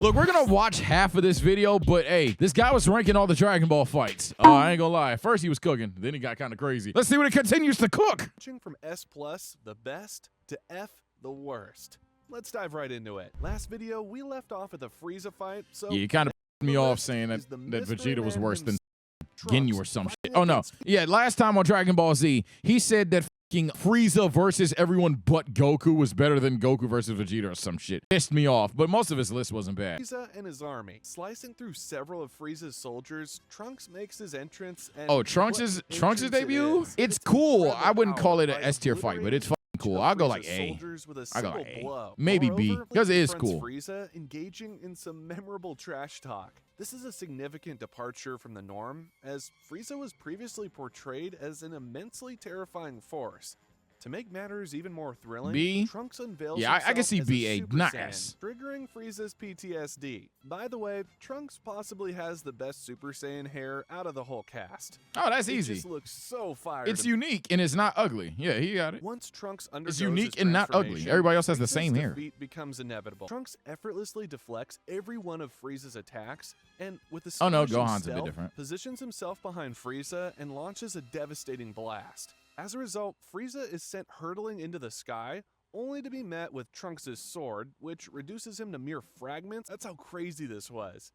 Look, we're gonna watch half of this video, but hey, this guy was ranking all the Dragon Ball fights. I ain't gonna lie. First he was cooking, then he got kind of crazy. Let's see what it continues to cook. From S+, the best, to F, the worst. Let's dive right into it. Last video, we left off at the Frieza fight, so... Yeah, you kind of me off saying that Vegeta was worse than Ginyu or some shit. Oh, no. Yeah, last time on Dragon Ball Z, he said that Frieza versus everyone but Goku was better than Goku versus Vegeta or some shit. Pissed me off, but most of his list wasn't bad. Frieza and his army. Slicing through several of Frieza's soldiers, Trunks makes his entrance and... Oh, Trunks' debut? It's cool. I wouldn't call it an S tier fight, but it's fucking cool. I'll go like A. I go like A. Maybe B, because it is cool. Frieza engaging in some memorable trash talk. This is a significant departure from the norm, as Frieza was previously portrayed as an immensely terrifying force. To make matters even more thrilling, B? Trunks unveils I can see as B, a A, Super not Saiyan, S. triggering Frieza's PTSD. By the way, Trunks possibly has the best Super Saiyan hair out of the whole cast. Oh, that's easy. It just looks so fire. It's unique and it's not ugly. Yeah, he got it. Once Trunks undergoes it's unique and not ugly. Everybody else has the same hair. Defeat becomes inevitable. Trunks effortlessly deflects every one of Frieza's attacks, and with the Gohan's stealth, a bit different. Positions himself behind Frieza and launches a devastating blast. As a result, Frieza is sent hurtling into the sky, only to be met with Trunks' sword, which reduces him to mere fragments. That's how crazy this was.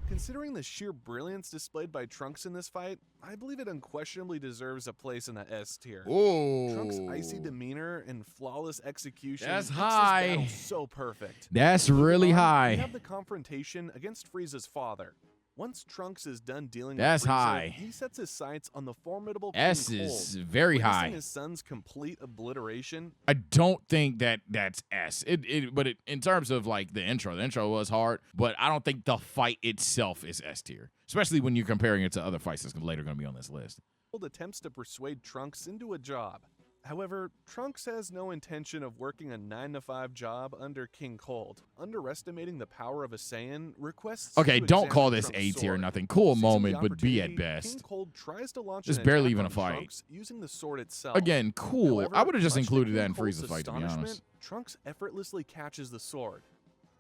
Considering the sheer brilliance displayed by Trunks in this fight, I believe it unquestionably deserves a place in the S tier. Oh. Trunks' icy demeanor and flawless execution that's makes high. This battle so perfect. That's really high. We have the confrontation against Frieza's father. Once Trunks is done dealing that's with Frieza, high. He sets his sights on the formidable S King is Cold. very high. Witnessing his son's complete obliteration. I don't think that's S. But in terms of like the intro was hard, but I don't think the fight itself is S tier, especially when you're comparing it to other fights that's later going to be on this list. Cold attempts to persuade Trunks into a job. However, Trunks has no intention of working a 9-to-5 job under King Cold. Underestimating the power of a Saiyan, requests okay, to don't call Trunks' this A tier sword. or nothing. Cool Seizing moment, the but B at opportunity, best. King Cold tries to launch It's an barely attack even a on fight. Trunks using the sword itself. Again, cool. However, I would have just much to included King that in Cold's Frieza's fight, to be honest. astonishment, Trunks effortlessly catches the sword.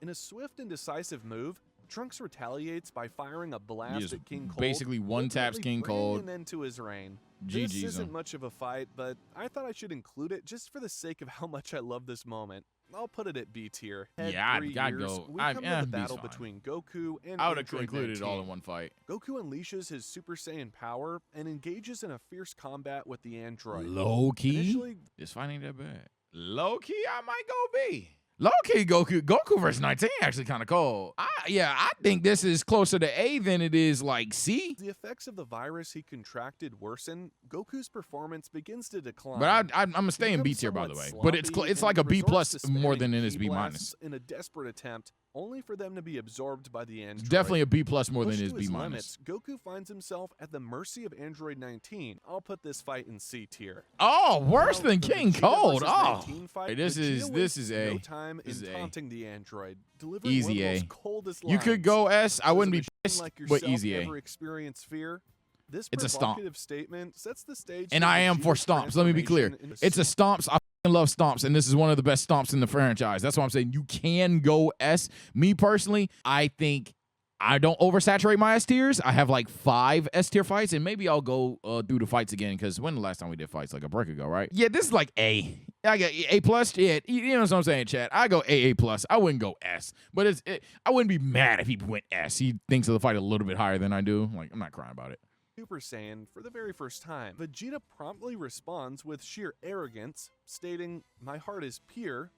In a swift and decisive move, Trunks retaliates by firing a blast at King Cold. Basically one-taps King Cold. An end to his reign. GG's This isn't much of a fight, but I thought I should include it just for the sake of how much I love this moment. I'll put it at B tier. Yeah, I'd go. We come to the battle between Goku and I would have Android included 19. it all in one fight. Goku unleashes his Super Saiyan power and engages in a fierce combat with the android. Low key? Initially, this fight ain't that bad. Low key, I might go B. Low key, Goku versus 19 actually kind of cold. I think this is closer to A than it is like C. The effects of the virus he contracted worsen. Goku's performance begins to decline. But I'm gonna stay in B tier, by the way. But it's like a B plus more than it is B minus. In a desperate attempt, only for them to be absorbed by the android. It's definitely a B plus more than it is Pushed B to his minus. limits, Goku finds himself at the mercy of Android 19. I'll put this fight in C tier. Oh, worse than The King Vegeta Cold. versus Oh, 19 fight, hey, this Vegeta is A. No time This in is A. taunting the android, delivering Easy one of the A. most coldest You could lines. go S. I wouldn't be Does a pissed, machine like but yourself easy A. ever experience fear? This It's a stomp. provocative statement sets the stage. And for I am for Vegeta's stomps. Let me be clear. transformation into It's a stomps. I f***ing love stomps, and this is one of the best stomps in the franchise. That's why I'm saying you can go S. Me personally, I think I don't oversaturate my S tiers. I have like 5 S tier fights, and maybe I'll go do the fights again, because when the last time we did fights? Like a break ago, right? Yeah, this is like A. I got A plus. Yeah, you know what I'm saying, Chad? I go A plus. I wouldn't go S, but I wouldn't be mad if he went S. He thinks of the fight a little bit higher than I do. Like, I'm not crying about it. Super Saiyan for the very first time. Vegeta promptly responds with sheer arrogance, stating, "My heart is pure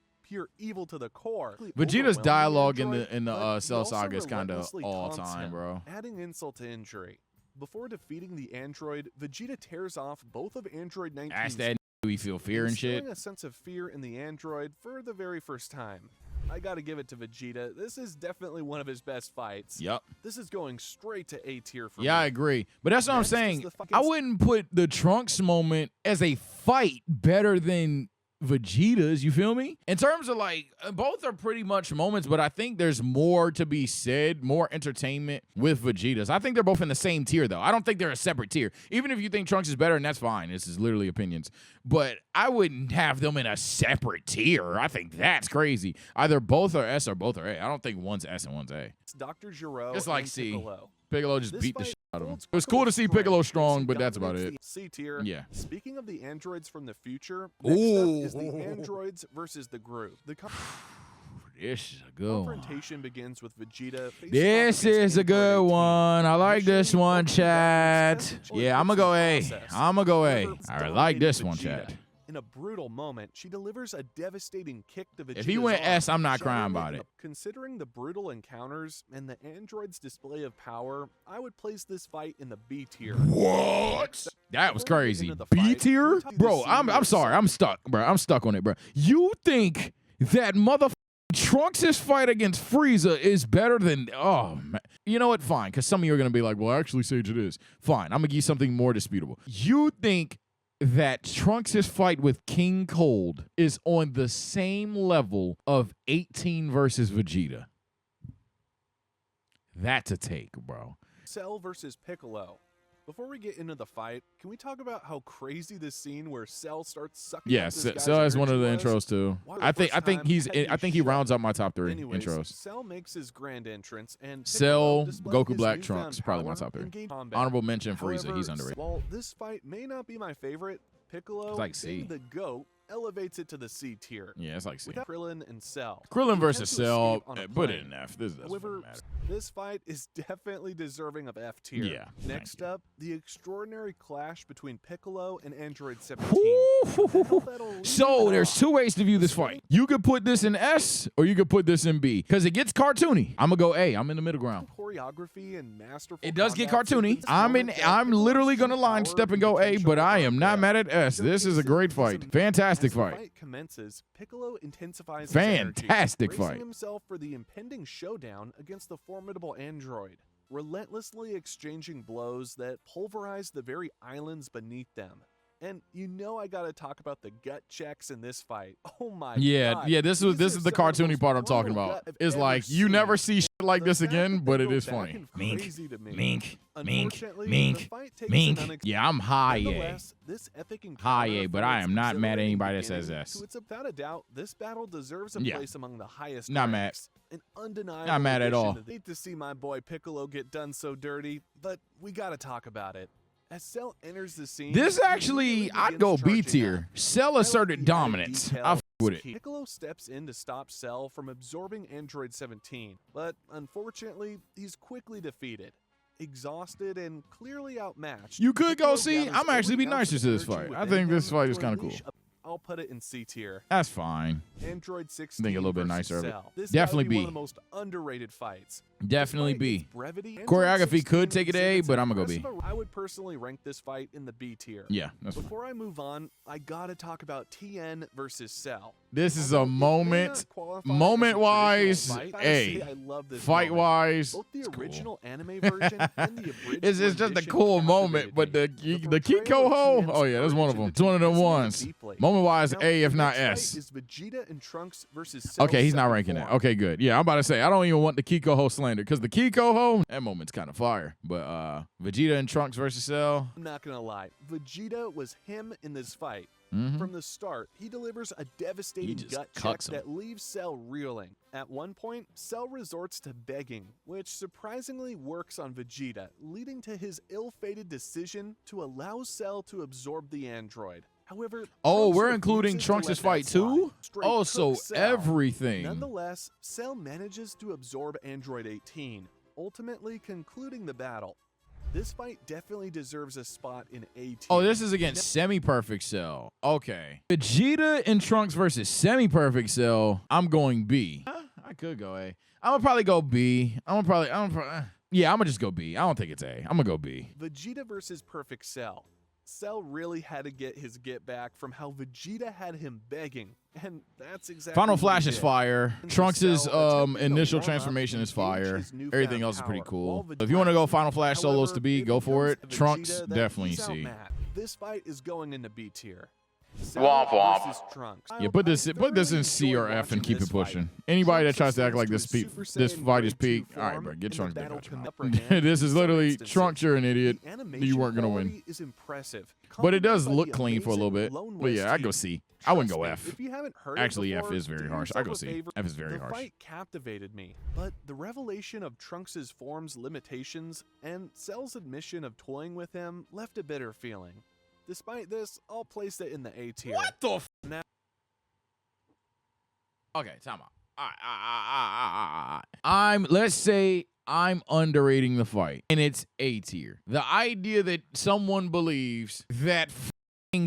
evil to the core." Vegeta's dialogue in Android, the but Cell he also Saga is kind of relentlessly all taunts time, him, bro. adding insult to injury. Before defeating the android, Vegeta tears off both of Android 19's Ask that we feel fear and shit. instilling a sense of fear in the android for the very first time. I gotta give it to Vegeta. This is definitely one of his best fights. Yep. This is going straight to A tier for me. Yeah, I agree. But that's what I'm Next is saying. the fucking I wouldn't put the Trunks moment as a fight better than Vegetas, you feel me? In terms of like, both are pretty much moments, but I think there's more to be said, more entertainment with Vegetas. I think they're both in the same tier, though. I don't think they're a separate tier. Even if you think Trunks is better, and that's fine. This is literally opinions. But I wouldn't have them in a separate tier. I think that's crazy. Either both are S or both are A. I don't think one's S and one's A. It's Dr. Giro It's like and C. Piccolo. Piccolo just This beat the fight shit out of him. holds It was cool to see Piccolo's Piccolo strength strong, as but he that's about dominates it. the C tier. Yeah. Speaking of the androids from the future, next up is the androids versus the group. The This is a good one. confrontation begins with Vegeta. facing This off against is a good Android 18. one. I like this Initially, one, Goku chat. dominates Yeah, I'm gonna go A. process. I'm gonna go A. However, it's I like dominating this one, Vegeta. chat. In a brutal moment, she delivers a devastating kick to Vegeta's If he went arm, S, I'm not crying shattering about him. it. Considering the brutal encounters and the android's display of power, I would place this fight in the B tier. What? That was Before we get crazy. into the B fight, tier? can we talk Bro, this I'm scene sorry. where I'm stuck, bro. I'm stuck on it, bro. You think that motherfucking Trunks' fight against Frieza is better than, oh, man. You know what? Fine, because some of you are going to be like, well, actually, Sage, it is. Fine, I'm going to give you something more disputable. You think that Trunks' fight with King Cold is on the same level of 18 versus Vegeta? That's a take, bro. Cell versus Piccolo. Before we get into the fight, can we talk about how crazy this scene where Cell starts sucking Yeah, up this guy's Cell has one of the energy was? intros too. Why the I think first time he's had I you think he shut rounds out my top 3 Anyways, intros. Cell makes his grand entrance, and Cell, Piccolo displays Goku his Black, newfound Trunks, probably my power top 3. in game combat. Honorable mention Frieza, However, he's underrated. While this fight may not be my favorite, Piccolo, It's like C. being the GOAT, elevates it to the C tier. Yeah, it's like C. Without Krillin and Cell. Krillin He versus tends to Cell, escape on a put it plane. in F. This doesn't However, matter. this fight is definitely deserving of F tier. Yeah, Next thank you. up, the extraordinary clash between Piccolo and Android 17. Woo-hoo-hoo-hoo. So there's 2 ways to view this fight. You could put this in S or you could put this in B because it gets cartoony. I'm gonna go A. I'm in the middle ground. Choreography and masterful. It does get combat cartoony. sequence I'm moment that I'm Piccolo's literally true gonna line power step and go A, potential but I am not unveiled. mad at S. This is a great fight. Fantastic As the fight. fight commences, Piccolo intensifies his energy, Fantastic bracing fight. himself for the impending showdown against the formidable android, relentlessly exchanging blows that pulverize the very islands beneath them. And you know I gotta talk about the gut checks in this fight. Oh my god. Yeah, this is These the are some of the cartoony most part I'm talking brutal about. gut I've It's ever like you seen. never see shit like The this fact again, that but they it go is back funny. and Mink, crazy to me. mink, Unfortunately, mink, the fight takes mink. an Yeah, I'm high A. Nonetheless, this epic High encounter A, but I from am its not mad at exhilarating anybody that says beginning S. to its without a doubt, this battle deserves a Yeah. place among the highest. Not mad. ranks. An undeniable. Not mad at all. addition to- Hate to see my boy Piccolo get done so dirty, but we gotta talk about it. As Cell enters the scene, This he actually, immediately I'd begins go B charging tier. up. Cell I asserted like the added dominance. detail I f is with it. key. Piccolo steps in to stop Cell from absorbing Android 17, but unfortunately, he's quickly defeated. Exhausted and clearly outmatched. You could go Piccolo C. gathers I'm actually every be ounce nicer of to this energy fight. I within think this him fight is to kind of unleash cool. I'll put it in C tier. That's fine. Android 16 I think a little bit versus nicer of it. Cell. This Definitely gotta be one B. of the most underrated fights. Definitely Despite B. its brevity, Android Choreography could 16 take it A, exhibits but I'ma go B. impressive- I would personally rank this fight in the B tier. Yeah, that's fine. Before I move on, I gotta talk about TN versus Cell. This is a Although it may moment. not qualify as a Moment-wise, traditional fight, I A. say I love this Fight moment. wise, Both the it's cool. original anime version and the abridged It's just a rendition cool moment, captivated but me. the portrayal Kiko of ho, TN's oh yeah, that's one of courage them. and It's one of them determination ones. deeply. Moment wise, Now, A if the not next fight S. is Vegeta and Trunks versus Cell Okay, he's not second ranking it. form. Okay, good. Yeah, I'm about to say I don't even want the Kiko ho slander because the Kiko ho, that moment's kind of fire. But Vegeta and Trunks versus Cell. I'm not gonna lie, Vegeta was him in this fight. Mhm. From the start, he delivers a devastating just gut check cucks him. that leaves Cell reeling. At one point, Cell resorts to begging, which surprisingly works on Vegeta, leading to his ill-fated decision to allow Cell to absorb the android. However, Oh, Trunks we're including refuses to let Trunks' that fight slide. too? Straight Oh, so cooks Cell. everything. Nonetheless, Cell manages to absorb Android 18, ultimately concluding the battle. This fight definitely deserves a spot in A tier. Oh, this is against semi-perfect Cell. Okay. Vegeta and Trunks versus semi-perfect Cell. I'm going B. I could go A. I'm gonna probably go B. Yeah, I'm gonna just go B. I don't think it's A. I'm gonna go B. Vegeta versus Perfect Cell. Cell really had to get his get back from how Vegeta had him begging, and that's exactly Final what he Flash is did. fire. Into Trunks' Cell, attempting to initial warm up transformation and is gauge fire. his newfound Everything else is pretty power, cool. while If you want to go Vegeta- Final Flash solos to However, B, go for becomes it. to Trunks Vegeta that definitely he's C. outmatched. This fight is going into B tier. Cell Womp womp. versus Trunks. Yeah, put this in C or F and keep it pushing. Anybody that tries to act like this fight is peak, all right, bro, get Trunks back out. This is literally Trunks. You're an idiot. You weren't gonna win. Is impressive, But it does look clean for a little bit. But yeah, I go C. I wouldn't go F. If you haven't heard Actually, it before, F is very do harsh. I go yourself a C. favor. F is very The harsh. fight captivated me, but the revelation of Trunks' form's limitations and Cell's admission of toying with him left a bitter feeling. Despite this, I'll place it in the A tier. What the f? Now, Okay, time out. Let's say I'm underrating the fight, and it's A tier. The idea that someone believes that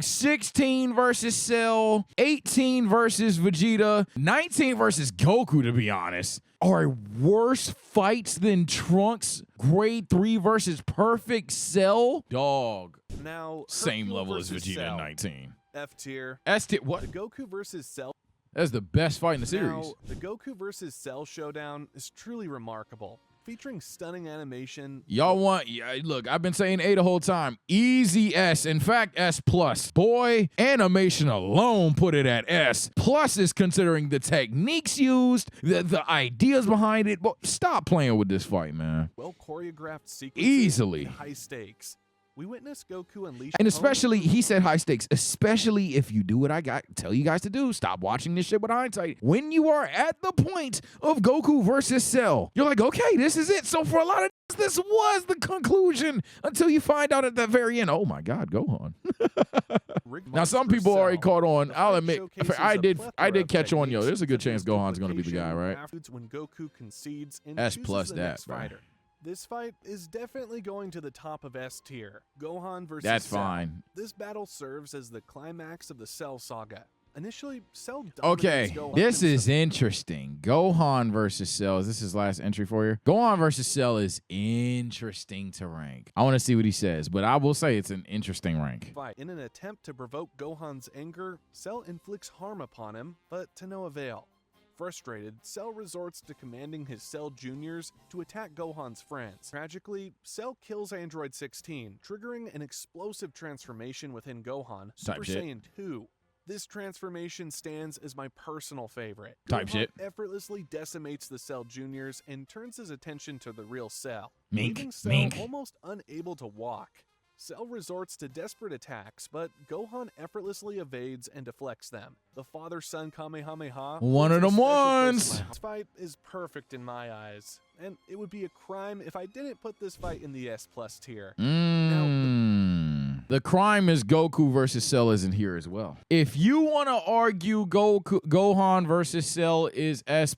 16 versus Cell, 18 versus Vegeta, 19 versus Goku, to be honest, are worse fights than Trunks grade 3 versus Perfect Cell? Dog. now Same Goku level as versus Vegeta Cell. in 19. F tier. S tier. What? The Goku versus Cell. That's the best fight in the series. Now, the Goku versus Cell showdown is truly remarkable, featuring stunning animation. Y'all want, yeah, look, I've been saying A the whole time. Easy S. In fact, S plus. Boy, animation alone put it at S. Plus is considering the techniques used, the ideas behind it. But stop playing with this fight, man. Well choreographed sequences. Easily. And high stakes. We witnessed Goku unleash. And especially, he said high stakes, especially if you do what I tell you guys to do. Stop watching this shit with hindsight. When you are at the point of Goku versus Cell, you're like, okay, this is it. So for a lot of this was the conclusion until you find out at the very end, oh my God, Gohan. Now, some people already caught on. I'll admit, I did catch on, yo, there's a good chance Gohan's going to be the guy, right? When Goku concedes and S chooses plus the that, next bro. fighter. This fight is definitely going to the top of S tier. Gohan versus That's Cell. fine. This battle serves as the climax of the Cell saga. Initially, Cell dominates Okay, Gohan this in is interesting. Gohan versus Cell. Is this his last entry for you? Gohan versus Cell is interesting to rank. I want to see what he says, but I will say it's an interesting rank. fight. In an attempt to provoke Gohan's anger, Cell inflicts harm upon him, but to no avail. Frustrated, Cell resorts to commanding his Cell Juniors to attack Gohan's friends. Tragically, Cell kills Android 16, triggering an explosive transformation within Gohan, Super shit. Saiyan 2. This transformation stands as my personal favorite. Type Gohan shit. effortlessly decimates the Cell Juniors and turns his attention to the real Cell, Mink, leaving Cell mink. almost unable to walk. Cell resorts to desperate attacks, but Gohan effortlessly evades and deflects them. The father-son Kamehameha. One of holds a them special place in ones. my heart. This fight is perfect in my eyes, and it would be a crime if I didn't put this fight in the S+ tier. The crime is Goku versus Cell isn't here as well. If you want to argue Gohan versus Cell is S+,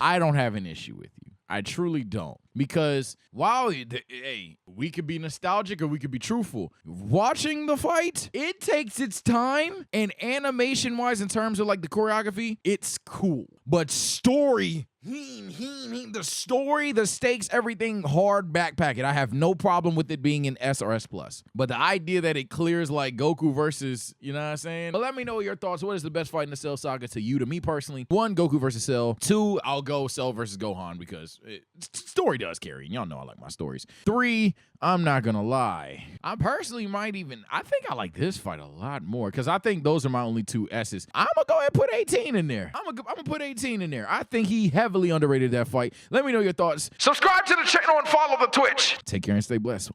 I don't have an issue with you. I truly don't. Because while, hey, we could be nostalgic or we could be truthful. Watching the fight, it takes its time. And animation-wise, in terms of like the choreography, it's cool. But story, the story, the stakes, everything hard backpack it. I have no problem with it being an S or S+. But the idea that it clears like Goku versus, you know what I'm saying? But let me know your thoughts. What is the best fight in the Cell saga to you? To me personally, 1, Goku versus Cell. 2, I'll go Cell versus Gohan because story does carry. And y'all know I like my stories. 3, I'm not gonna lie. I personally I think I like this fight a lot more because I think those are my only 2 S's. I'm gonna go ahead and put 18 in there. I'm gonna put 18 in there. I think he heavily underrated that fight. Let me know your thoughts. Subscribe to the channel and follow the Twitch. Take care and stay blessed.